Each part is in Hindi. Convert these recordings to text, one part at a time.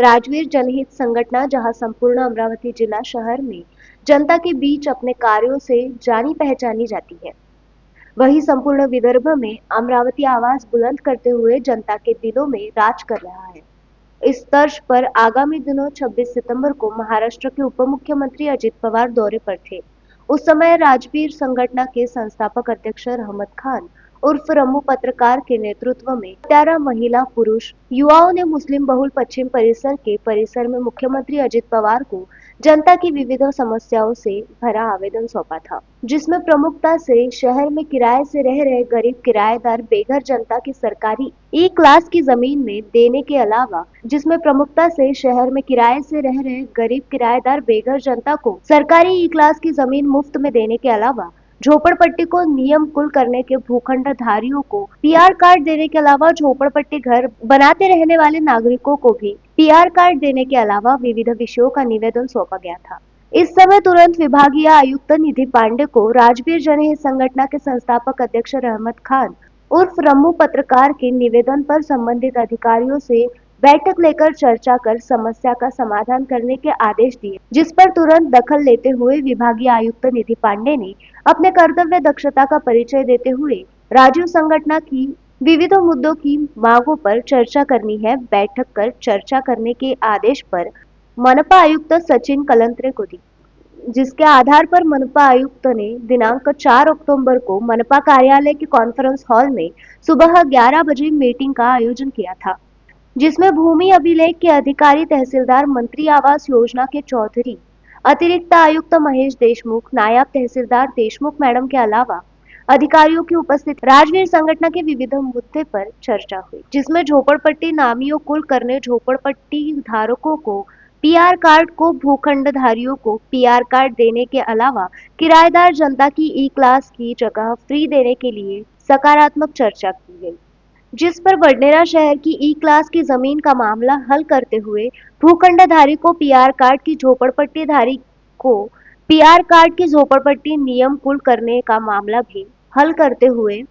राजवीर जनहित संगठन जहां संपूर्ण अमरावती जिला शहर में जनता के बीच अपने कार्यों से जानी पहचानी जाती है, वही संपूर्ण विदर्भ में अमरावती आवाज बुलंद करते हुए जनता के दिलों में राज कर रहा है। इस तर्ज पर आगामी दिनों 26 सितंबर को महाराष्ट्र के उप मुख्यमंत्री अजित पवार दौरे पर थे। उस समय राजवीर संगठन के संस्थापक अध्यक्ष रहमत खान उर्फ रम्मू पत्रकार के नेतृत्व में 13 महिला पुरुष युवाओं ने मुस्लिम बहुल पश्चिम परिसर में मुख्यमंत्री अजित पवार को जनता की विविध समस्याओं से भरा आवेदन सौंपा था, जिसमें प्रमुखता से शहर में किराए से रह रहे गरीब किराएदार बेघर जनता की सरकारी ई क्लास की जमीन में देने के अलावा जिसमें प्रमुखता से शहर में किराए से रह रहे गरीब किराएदार बेघर जनता को सरकारी ई क्लास की जमीन मुफ्त में देने के अलावा झोपड़पट्टी को नियम कुल करने के भूखंड धारियों को पीआर कार्ड देने के अलावा झोपड़पट्टी घर बनाते रहने वाले नागरिकों को भी पीआर कार्ड देने के अलावा विविध विषयों का निवेदन सौंपा गया था। इस समय तुरंत विभागीय आयुक्त निधि पांडे को राजवीर जनहित संगठन के संस्थापक अध्यक्ष रहमत खान उर्फ रम्मू पत्रकार के निवेदन पर संबंधित अधिकारियों से बैठक लेकर चर्चा कर समस्या का समाधान करने के आदेश दिए, जिस पर तुरंत दखल लेते हुए विभागीय आयुक्त निधि पांडे ने अपने कर्तव्य दक्षता का परिचय देते हुए राजवीर संगठन की विविध मुद्दों की मांगों पर चर्चा करनी है। बैठक कर चर्चा करने के आदेश पर मनपा आयुक्त सचिन कलंत्रे को दी, जिसके आधार पर मनपा आयुक्त ने दिनांक 4 अक्टूबर को मनपा कार्यालय के कॉन्फ्रेंस हॉल में सुबह 11 बजे मीटिंग का आयोजन किया था, जिसमें भूमि अभिलेख के अधिकारी, तहसीलदार, मंत्री आवास योजना के चौधरी, अतिरिक्त आयुक्त महेश देशमुख, नायब तहसीलदार देशमुख मैडम के अलावा अधिकारियों की उपस्थिति राजवीर संगठन के विविध मुद्दे पर चर्चा हुई, जिसमें झोपड़पट्टी नामियों कुल करने, झोपड़पट्टी धारकों को पीआर कार्ड को भूखंडधारियों को पीआर कार्ड देने के अलावा किराएदार जनता की ई क्लास की जगह फ्री देने के लिए सकारात्मक चर्चा की गई, जिस पर बडनेरा शहर की ई क्लास की जमीन का मामला हल करते हुए भूखंडधारी को पीआर कार्ड की झोपड़पट्टी धारी को पीआर कार्ड की झोपड़पट्टी नियम कुल करने का मामला भी हल करते हुए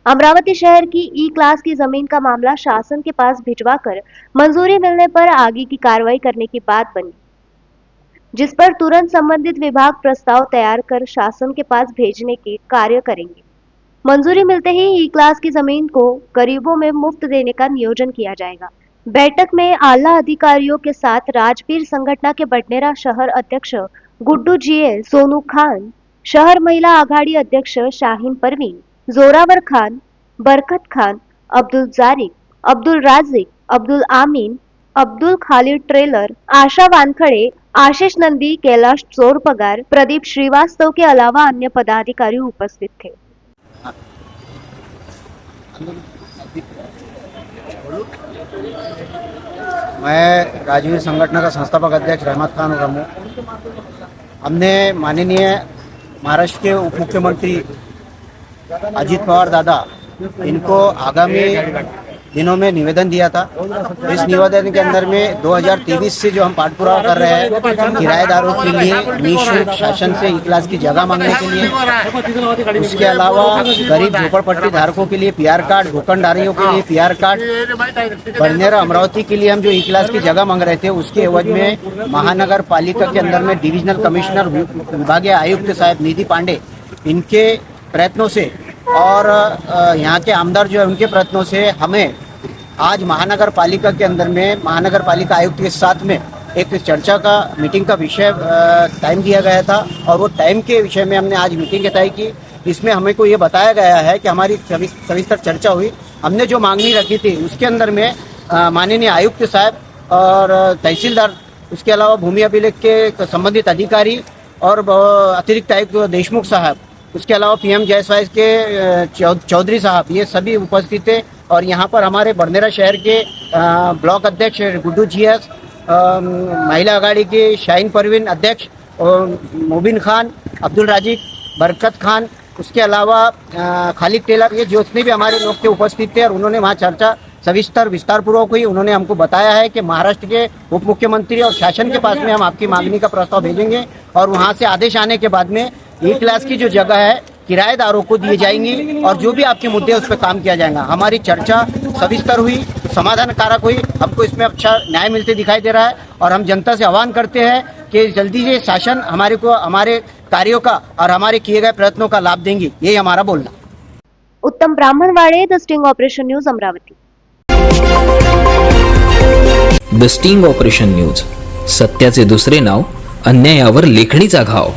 अमरावती शहर की ई क्लास की जमीन का मामला शासन के पास भिजवाकर मंजूरी मिलने पर आगे की कार्रवाई करने की बात बनी, जिस पर तुरंत संबंधित विभाग प्रस्ताव तैयार कर शासन के पास भेजने के कार्य करेंगे। मंजूरी मिलते ही ई क्लास की जमीन को गरीबों में मुफ्त देने का नियोजन किया जाएगा। बैठक में आला अधिकारियों के साथ राजवीर संगठन के बडनेरा शहर अध्यक्ष गुड्डू जीएल, सोनू खान, शहर महिला आघाड़ी अध्यक्ष शाहीन परवीन, जोरावर खान, बरकत खान, अब्दुल जारिक, अब्दुल राजिक, अब्दुल आमीन, अब्दुल खालिद ट्रेलर, आशा वानखड़े, आशीष नंदी, कैलाश चोरपगार, प्रदीप श्रीवास्तव के अलावा अन्य पदाधिकारी उपस्थित थे। मैं राजवीर संगठन का संस्थापक अध्यक्ष रहमत खान रमू। हमने माननीय महाराष्ट्र के उप मुख्यमंत्री अजित पवार दादा इनको आगामी दिनों में निवेदन दिया था। इस निवेदन के अंदर में 2023 से जो हम पाठपुरावा कर रहे हैं किराएदारों के लिए निःशुल्क शासन से ई क्लास की जगह मांगने के लिए, उसके अलावा गरीब झोपड़पट्टी धारकों के लिए पीआर कार्ड, भूखंडधारियों के लिए पीआर कार्ड, बडनेरा अमरावती के लिए हम जो ई क्लास की जगह मांग रहे थे उसके एवज में महानगर पालिका के अंदर में डिविजनल कमिश्नर विभागीय आयुक्त साहब निधि पांडे इनके प्रयत्नों से और यहाँ के आमदार जो है उनके प्रयत्नों से हमें आज महानगर पालिका के अंदर में महानगर पालिका आयुक्त के साथ में एक चर्चा का मीटिंग का विषय टाइम दिया गया था और वो टाइम के विषय में हमने आज मीटिंग तय की। इसमें हमें को ये बताया गया है कि हमारी सविस्तर चर्चा हुई। हमने जो मांगनी रखी थी उसके अंदर में माननीय आयुक्त साहब और तहसीलदार, उसके अलावा भूमि अभिलेख के संबंधित अधिकारी और अतिरिक्त आयुक्त देशमुख साहब, उसके अलावा पीएम JSY के चौधरी साहब, ये सभी उपस्थित थे। और यहाँ पर हमारे बडनेरा शहर के ब्लॉक अध्यक्ष गुड्डू जीएस, महिला आघाड़ी के शाहीन परवीन अध्यक्ष, मोबिन खान, अब्दुल राजिक, बरकत खान, उसके अलावा खालिद टेलर, ये जितने भी हमारे लोग थे उपस्थित थे और उन्होंने वहाँ चर्चा सविस्तर विस्तारपूर्वक हुई। उन्होंने हमको बताया है कि महाराष्ट्र के उप मुख्यमंत्री और शासन के पास में हम आपकी मांगनी का प्रस्ताव भेजेंगे और वहाँ से आदेश आने के बाद में ई क्लास की जो जगह है किराएदारों को दिए जाएंगी और जो भी आपके मुद्दे हैं उस पर काम किया जाएगा। हमारी चर्चा सविस्तर हुई, समाधानकारक हुई, हमको इसमें अच्छा न्याय मिलते दिखाई दे रहा है और हम जनता से आह्वान करते हैं कि जल्दी से शासन हमारे कार्यों का और हमारे किए गए प्रयत्नों का लाभ देंगी, यही हमारा बोलना। Uttam Brahmanwade, the sting operation news, Amravati. The sting operation news, सत्याचे दुसरे नाव, अन्यायावर लेखणीचा घाव.